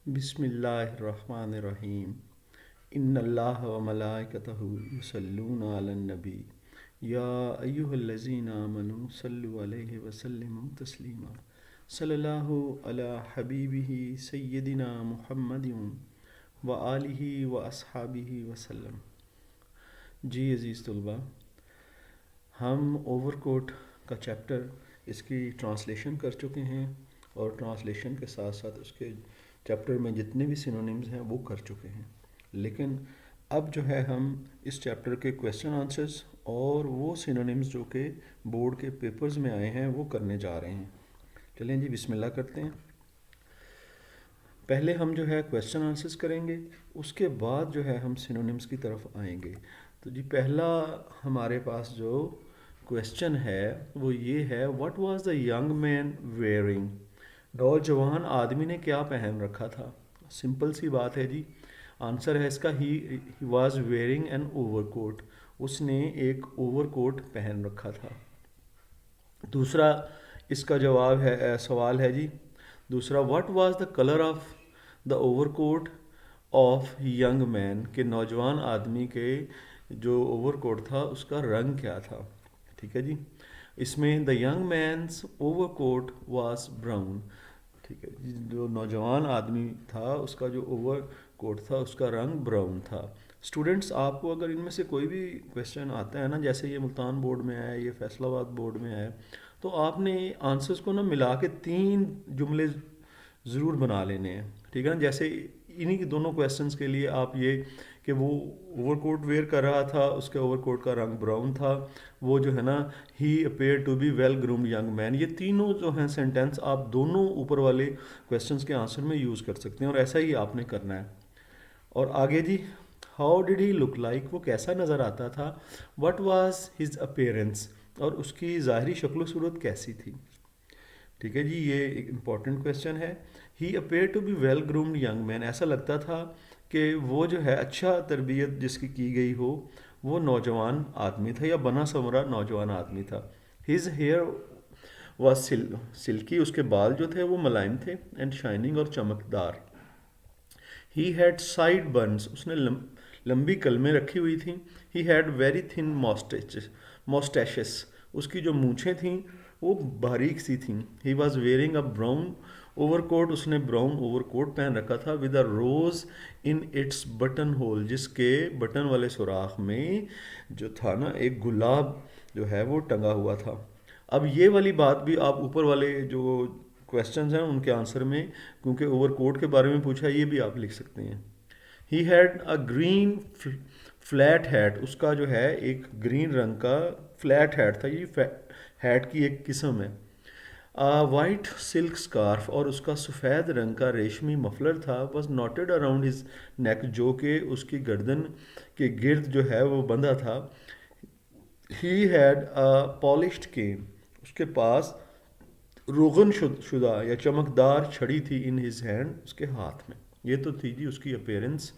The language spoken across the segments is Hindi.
बिस्मिल्लाहिर्रहमानिर्रहीम। इन्नल्लाह व मलाइकतहु युसल्लूना अलन नबी या अय्युहल्लज़ीना आमनू सल्लु अलैहि व सल्लिमू तस्लीमा। सल्लल्लाहु अला हबीबिही सय्यदिना मुहम्मदिन व आलिहि व अस्हाबिहि वसल्लम। जी अज़ीज़ तलबा, हम ओवरकोट का चैप्टर इसकी ट्रांसलेशन कर चुके हैं और ट्रांसलेशन के साथ साथ उसके चैप्टर में जितने भी सिनोनिम्स हैं वो कर चुके हैं। लेकिन अब जो है हम इस चैप्टर के क्वेश्चन आंसर्स और वो सिनोनिम्स जो कि बोर्ड के पेपर्स में आए हैं वो करने जा रहे हैं। चलें जी, बिस्मिल्लाह करते हैं। पहले हम जो है क्वेश्चन आंसर्स करेंगे, उसके बाद जो है हम सिनोनिम्स की तरफ आएंगे। तो जी पहला हमारे पास जो क्वेश्चन है वो ये है, what was the young man wearing? नौजवान आदमी ने क्या पहन रखा था? सिंपल सी बात है जी। आंसर है इसका he was wearing N overcoat. उसने एक ओवरकोट पहन रखा था। दूसरा इसका जवाब है, सवाल है जी दूसरा, what was the colour of the overcoat of young man? के नौजवान आदमी के जो ओवरकोट था उसका रंग क्या था? ठीक है जी। इसमें the young man's overcoat was brown. ठीक है जी, जो नौजवान आदमी था उसका जो ओवर कोट था उसका रंग ब्राउन था। स्टूडेंट्स, आपको अगर इनमें से कोई भी क्वेश्चन आता है ना, जैसे ये मुल्तान बोर्ड में आया, ये फैसलाबाद बोर्ड में आया, तो आपने आंसर्स को ना मिला के 3 जुमले ज़रूर बना लेने हैं। ठीक है ना। जैसे इन्हीं के दोनों क्वेश्चंस के लिए आप ये कि वो ओवरकोट वेयर कर रहा था, उसके ओवरकोट का रंग ब्राउन था, वो जो है ना he appear to be well groomed young man, ये तीनों जो हैं सेंटेंस आप दोनों ऊपर वाले क्वेश्चंस के आंसर में यूज़ कर सकते हैं और ऐसा ही आपने करना है। और आगे जी, how did he look like? वो कैसा नज़र आता था? What was his appearance? और उसकी ज़ाहरी शक्ल सूरत कैसी थी? ठीक है जी, ये एक इम्पॉर्टेंट क्वेश्चन है। He appear to be well groomed young man, ऐसा लगता था कि वो जो है अच्छा तरबियत जिसकी की गई हो वो नौजवान आदमी था या बना संवरा नौजवान आदमी था। हिज हेयर वॉज सिल्की, उसके बाल जो थे वो मुलायम थे, एंड शाइनिंग और चमकदार। ही हैड साइड बर्न्स, उसने लंबी कलमें रखी हुई थी। He had very thin moustaches, उसकी जो मूछें थीं वो बारीक सी थीं। He was wearing a brown overcoat, उसने ब्राउन ओवरकोट पहन रखा था, with a rose in its button hole, जिसके बटन वाले सुराख में जो था ना एक गुलाब जो है वो टंगा हुआ था। अब ये वाली बात भी आप ऊपर वाले जो क्वेश्चंस हैं उनके आंसर में, क्योंकि ओवरकोट के बारे में पूछा है, ये भी आप लिख सकते हैं। He had a green flat hat, उसका जो है एक ग्रीन रंग का फ्लैट हैट था, ये हैट की एक किस्म है। वाइट सिल्क स्कार्फ, और उसका सफ़ेद रंग का रेशमी मफलर था, was noted around his neck, जो कि उसकी गर्दन के गिर्द जो है वो बंधा था। ही हैड अ पॉलिश्ड केन, उसके पास रोगन शुदा या चमकदार छड़ी थी, इन हिज हैंड, उसके हाथ में। ये तो थी जी उसकी अपेयरेंस।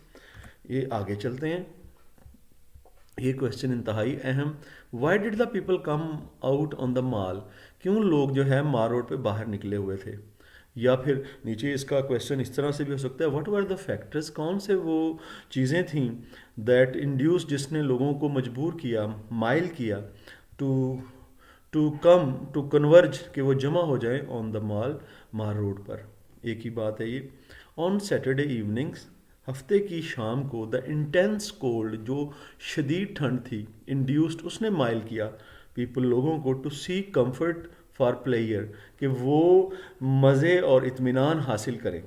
ये आगे चलते हैं। ये क्वेश्चन इंतहाई अहम, why did the people come out on the mall? क्यों लोग जो है माल रोड पे बाहर निकले हुए थे? या फिर नीचे इसका क्वेश्चन इस तरह से भी हो सकता है, व्हाट वर द फैक्टर्स, कौन से वो चीज़ें थीं दैट इंड्यूस, जिसने लोगों को मजबूर किया, माइल किया, टू टू कन्वर्ज, कि वो जमा हो जाए ऑन द माल रोड पर। एक ही बात है ये। ऑन सैटरडे इवनिंग्स, हफ्ते की शाम को, द इंटेंस कोल्ड, जो शदीद ठंड थी, इंड्यूस्ड, उसने माइल किया, पीपल, लोगों को, to seek comfort for pleasure, कि वो मज़े और इत्मीनान हासिल करें।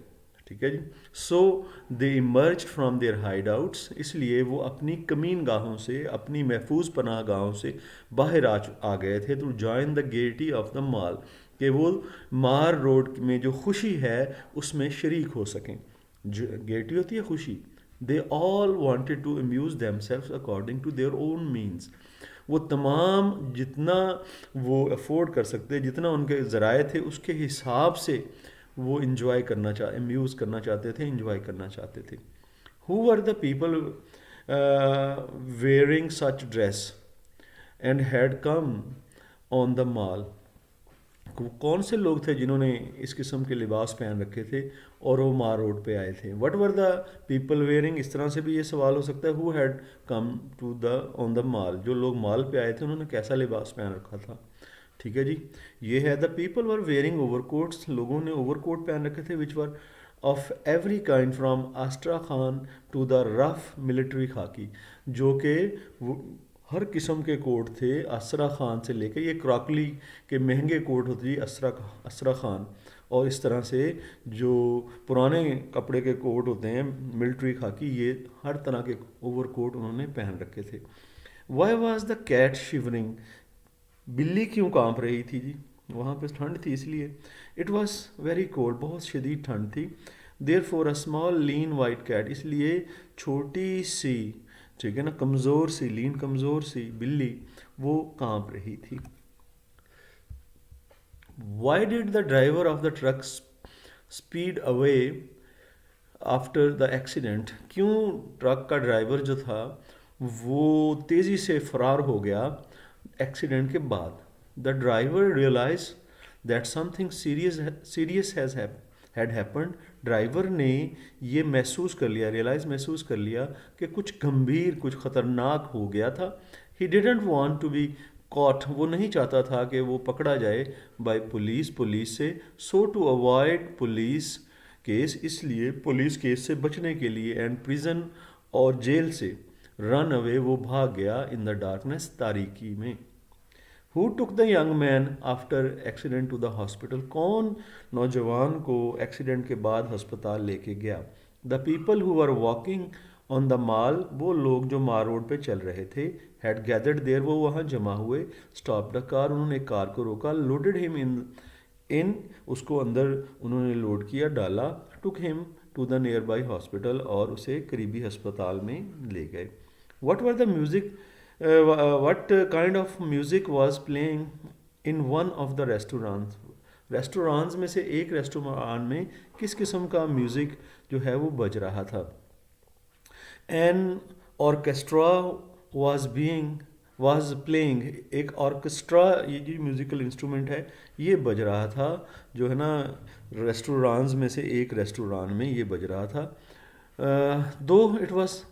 ठीक है जी। So they emerge from their hideouts, इसलिए वो अपनी कमीन गाहों से, अपनी महफूज पनाह गाहों से बाहर आ गए थे, to join the gaiety of the mall, कि वो मार रोड में जो खुशी है उसमें शरीक हो सकें। गेटी होती है खुशी। They all wanted to amuse themself according to their own means, वो तमाम जितना वो अफोर्ड कर सकते, जितना उनके ज़राए थे उसके हिसाब से वो इंजॉय करना अम्यूज़ करना चाहते थे, इंजॉय करना चाहते थे। Who were the people wearing such dress and had come on the mall? कौन से लोग थे जिन्होंने इस किस्म के लिबास पहन रखे थे और वो मार रोड पे आए थे? What were the people wearing? इस तरह से भी ये सवाल हो सकता है, who had come to the on the mall? जो लोग माल पे आए थे उन्होंने कैसा लिबास पहन रखा था? ठीक है जी, ये है the people were wearing overcoats, लोगों ने ओवरकोट पहन रखे थे, which were of every kind from astrakhan to the rough military khaki, जो कि हर किस्म के कोट थे असरा खान से लेकर, ये क्रॉकली के महंगे कोट होते जी असरा खान, और इस तरह से जो पुराने कपड़े के कोट होते हैं मिलिट्री खाकी, ये हर तरह के ओवर कोट उन्होंने पहन रखे थे। Why was the cat shivering? बिल्ली क्यों कांप रही थी जी? वहाँ पे ठंड थी इसलिए। इट वॉज वेरी कोल्ड, बहुत शदीद ठंड थी। Therefore a small lean white cat, इसलिए छोटी सी, ठीक है ना, कमज़ोर सी, लीन कमज़ोर सी बिल्ली वो कांप रही थी। Y did the driver of the truck speed away after the accident? क्यों ट्रक का ड्राइवर जो था वो तेज़ी से फरार हो गया एक्सीडेंट के बाद? The driver realised that something serious had happened, driver ने ये महसूस कर लिया, रियलाइज महसूस कर लिया कि कुछ गंभीर, कुछ ख़तरनाक हो गया था। He didn't want to be caught, वो नहीं चाहता था कि वो पकड़ा जाए बाय पुलिस से। So to avoid police case, इसलिए पुलिस केस से बचने के लिए, एंड प्रिजन और जेल से, रन अवे, वो भाग गया इन द डार्कनेस, तारीकी में। Who took the young man after accident to the hospital? कौन नौजवान को एक्सीडेंट के बाद हस्पताल लेके गया? The people who are walking on the mall, वो लोग जो माल रोड पे चल रहे थे, हैड गैदर्ड देयर, वो वहाँ जमा हुए। स्टॉप द कार, उन्होंने कार को रोका। लोडेड हिम इन उसको अंदर उन्होंने लोड किया, डाला। Took him to the nearby hospital, और उसे करीबी अस्पताल में ले गए। What were the music, what kind of music was playing in one of the restaurants? Restaurants में से एक रेस्टोरेंट में किस किस्म का म्यूज़िक जो है वो बज रहा था? एन ऑर्केस्ट्रा वाज प्लेइंग, एक ऑर्केस्ट्रा, ये जो म्यूज़िकल इंस्ट्रूमेंट है ये बज रहा था, जो है ना रेस्टोरेंट्स में से एक रेस्टोरेंट में ये बज रहा था। Though it was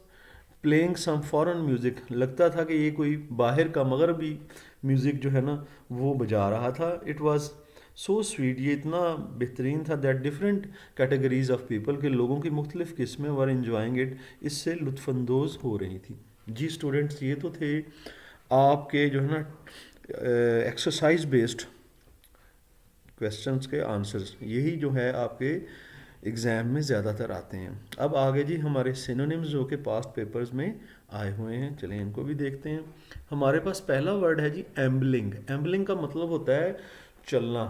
playing some foreign music, लगता था कि ये कोई बाहर का मगरबी म्यूज़िक जो है ना वो बजा रहा था। इट वाज सो स्वीट, ये इतना बेहतरीन था, that different categories of people, के लोगों की मुख्तलिफ़ किस्में वर इंजॉइंग इट, इससे लुत्फ़अंदोज़ हो रही थी। जी स्टूडेंट्स, ये तो थे आपके जो है ना एक्सरसाइज बेस्ड क्वेश्चंस के आंसर्स, यही जो है आपके एग्ज़ाम में ज़्यादातर आते हैं। अब आगे जी हमारे सिनोनिम्स जो कि पास्ट पेपर्स में आए हुए हैं, चलें इनको भी देखते हैं। हमारे पास पहला वर्ड है जी एम्बलिंग। एम्बलिंग का मतलब होता है चलना,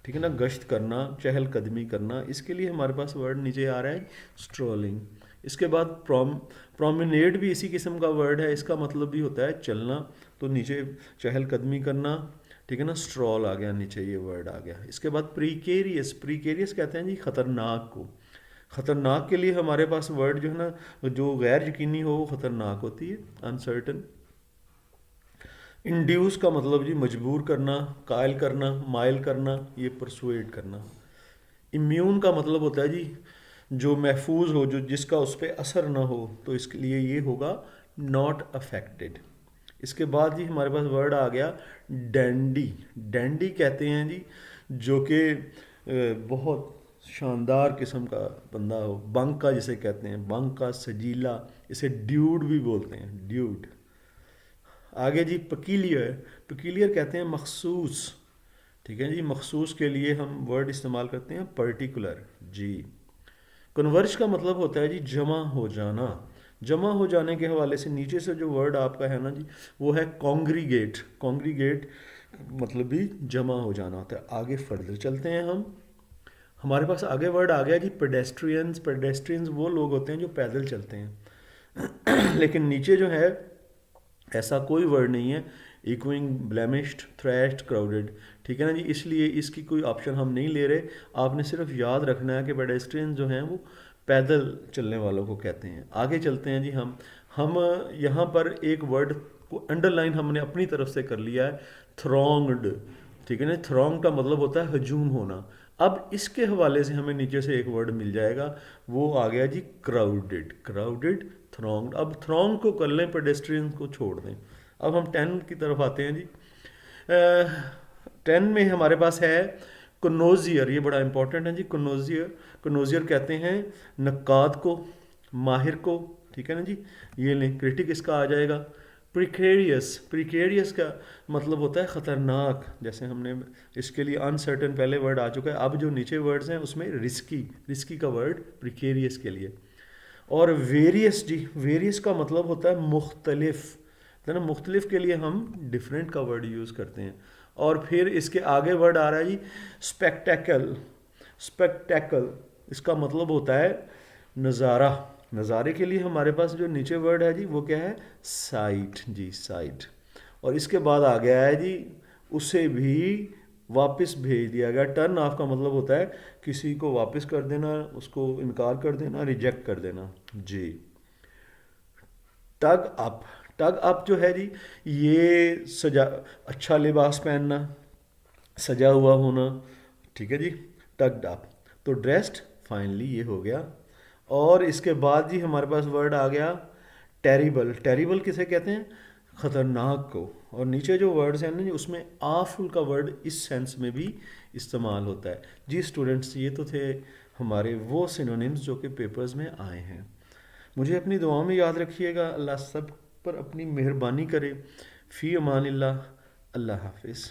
ठीक है ना, गश्त करना, चहलकदमी करना। इसके लिए हमारे पास वर्ड नीचे आ रहा है स्ट्रोलिंग। इसके बाद प्रोमेनेड भी इसी किस्म का वर्ड है, इसका मतलब भी होता है चलना, तो नीचे चहलकदमी करना, ठीक है ना, स्ट्रॉल आ गया नीचे, ये वर्ड आ गया। इसके बाद प्रीकेरियस, प्रीकेरियस कहते हैं जी ख़तरनाक को। ख़तरनाक के लिए हमारे पास वर्ड जो है ना जो गैर यकीनी हो वो ख़तरनाक होती है, अनसर्टन। इंड्यूस का मतलब जी मजबूर करना, कायल करना, माइल करना, ये परसुएड करना। इम्यून का मतलब होता है जी जो महफूज हो, जो जिसका उस पर असर ना हो, तो इसके लिए ये होगा नॉट अफेक्टेड। इसके बाद जी हमारे पास वर्ड आ गया डैंडी। डैंडी कहते हैं जी जो कि बहुत शानदार किस्म का बंदा हो, बंका जिसे कहते हैं, बंका, सजीला, इसे ड्यूड भी बोलते हैं, ड्यूड। आगे जी पकीलियर, पकीलियर कहते हैं मखसूस, ठीक है जी, मखसूस के लिए हम वर्ड इस्तेमाल करते हैं पर्टिकुलर जी। कन्वर्ज का मतलब होता है जी जमा हो जाना। जमा हो जाने के हवाले से नीचे से जो वर्ड आपका है ना जी वो है कॉन्ग्रीगेट। कॉन्ग्रीगेट मतलब भी जमा हो जाना होता है। आगे फर्दर चलते हैं हम, हमारे पास आगे वर्ड आ गया जी पेडेस्ट्रियंस। पेडेस्ट्रियंस वो लोग होते हैं जो पैदल चलते हैं लेकिन नीचे जो है ऐसा कोई वर्ड नहीं है, इक्विंग, ब्लेमिश्ड, थ्रैश्ड, क्राउडेड, ठीक है ना जी, इसलिए इसकी कोई ऑप्शन हम नहीं ले रहे। आपने सिर्फ याद रखना है कि पेडेस्ट्रियन जो हैं वो पैदल चलने वालों को कहते हैं। आगे चलते हैं जी हम यहाँ पर एक वर्ड को अंडरलाइन हमने अपनी तरफ से कर लिया है, थ्रोंग्ड, ठीक है ना। थ्रॉन्ग का मतलब होता है हजूम होना। अब इसके हवाले से हमें नीचे से एक वर्ड मिल जाएगा, वो आ गया जी क्राउडेड। Crowded, throng. अब थ्रॉन्ग को कर लें, पेडेस्ट्रियन को छोड़ दें। अब हम 10 की तरफ आते हैं जी। 10 में हमारे पास है कनोजियर, ये बड़ा इंपॉर्टेंट है जी। कनोजियर, कनोजियर कहते हैं नक्काद को, माहिर को, ठीक है ना जी। ये लें, क्रिटिक इसका आ जाएगा। प्रिकेरियस, प्रिकेरियस का मतलब होता है ख़तरनाक। जैसे हमने इसके लिए अनसर्टन पहले वर्ड आ चुका है, अब जो नीचे वर्ड्स हैं उसमें रिस्की, रिस्की का वर्ड प्रिकेरियस के लिए। और वेरियस जी, वेरियस का मतलब होता है मुख्तलिफ, है ना। मुख्तलिफ के लिए हम डिफरेंट का वर्ड यूज़ करते हैं। और फिर इसके आगे वर्ड आ रहा है जी स्पेक्टेकल। स्पेक्टेकल इसका मतलब होता है नज़ारा। नज़ारे के लिए हमारे पास जो नीचे वर्ड है जी वो क्या है, साइट जी, साइट। और इसके बाद आ गया है जी उसे भी वापस भेज दिया गया। टर्न ऑफ का मतलब होता है किसी को वापस कर देना, उसको इनकार कर देना, रिजेक्ट कर देना जी। टग अप, टग अप जो है जी ये सजा, अच्छा लिबास पहनना, सजा हुआ होना, ठीक है जी। टग्ड अप, तो ड्रेस्ड फाइनली ये हो गया। और इसके बाद जी हमारे पास वर्ड आ गया टेरिबल। टेरिबल किसे कहते हैं, ख़तरनाक को। और नीचे जो वर्ड्स हैं ना जी उसमें आफुल का वर्ड इस सेंस में भी इस्तेमाल होता है जी। स्टूडेंट्स ये तो थे हमारे वो सिनोनिम्स जो कि पेपर्स में आए हैं। मुझे अपनी दुआओं में याद रखिएगा। अल्लाह सब पर अपनी मेहरबानी करे। फ़ी अमानिल्लाह। अल्लाह हाफिज़।